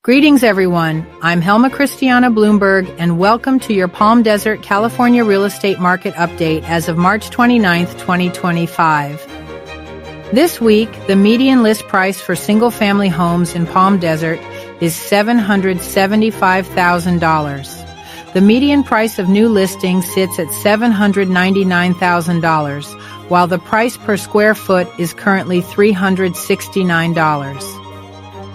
Greetings, everyone. I'm Helma Bloomberg, and welcome to your Palm Desert, California real estate market update as of March 29, 2025. This week, the median list price for single-family homes in Palm Desert is $775,000. The median price of new listings sits at $799,000, while the price per square foot is currently $369.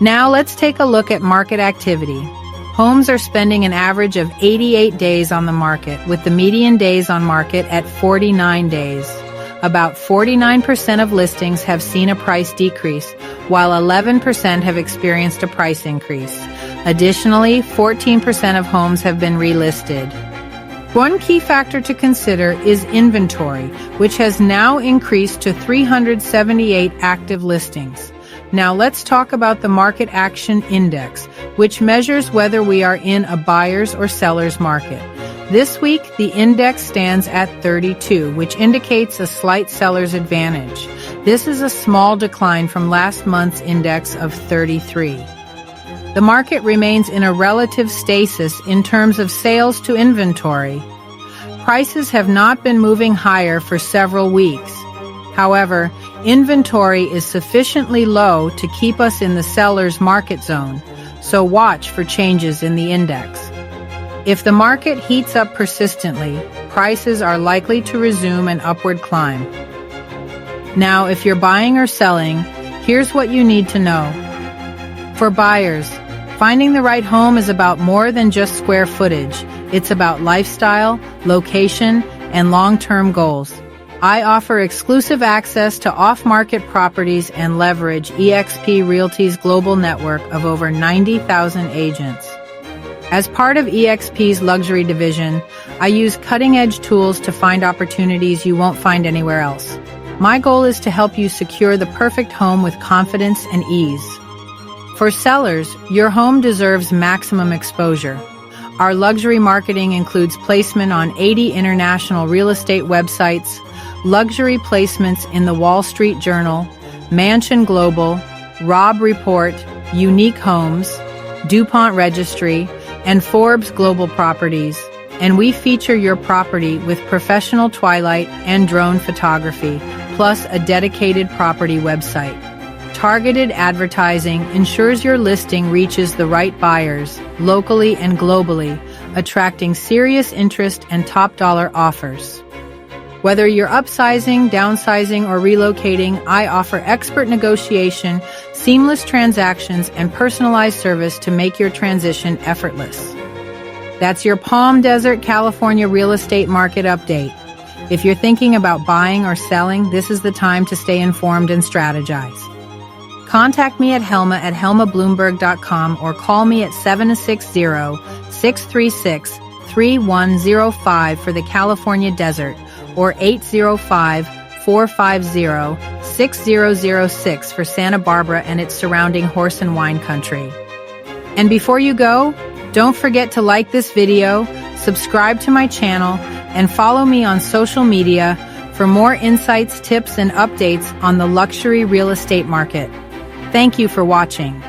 Now let's take a look at market activity. Homes are spending an average of 88 days on the market, with the median days on market at 49 days. About 49% of listings have seen a price decrease, while 11% have experienced a price increase. Additionally, 14% of homes have been relisted. One key factor to consider is inventory, which has now increased to 378 active listings. Now let's talk about the Market Action Index, which measures whether we are in a buyer's or seller's market. This week, the index stands at 32, which indicates a slight seller's advantage. This is a small decline from last month's index of 33. The market remains in a relative stasis in terms of sales to inventory. Prices have not been moving higher for several weeks. However, inventory is sufficiently low to keep us in the seller's market zone, so watch for changes in the index. If the market heats up persistently, prices are likely to resume an upward climb. Now, if you're buying or selling, here's what you need to know. For buyers, finding the right home is about more than just square footage. It's about lifestyle, location, and long-term goals. I offer exclusive access to off-market properties and leverage eXp Realty's global network of over 90,000 agents. As part of eXp's luxury division, I use cutting-edge tools to find opportunities you won't find anywhere else. My goal is to help you secure the perfect home with confidence and ease. For sellers, your home deserves maximum exposure. Our luxury marketing includes placement on 80 international real estate websites, luxury placements in the Wall Street Journal, Mansion Global, Robb Report, Unique Homes, DuPont Registry, and Forbes Global Properties, and we feature your property with professional twilight and drone photography, plus a dedicated property website. Targeted advertising ensures your listing reaches the right buyers, locally and globally, attracting serious interest and top-dollar offers. Whether you're upsizing, downsizing, or relocating, I offer expert negotiation, seamless transactions, and personalized service to make your transition effortless. That's your Palm Desert, California real estate market update. If you're thinking about buying or selling, this is the time to stay informed and strategize. Contact me at Helma at helmabloomberg.com or call me at 760-636-3105 for the California Desert, or 805-450-6006 for Santa Barbara and its surrounding horse and wine country. And before you go, don't forget to like this video, subscribe to my channel, and follow me on social media for more insights, tips, and updates on the luxury real estate market. Thank you for watching.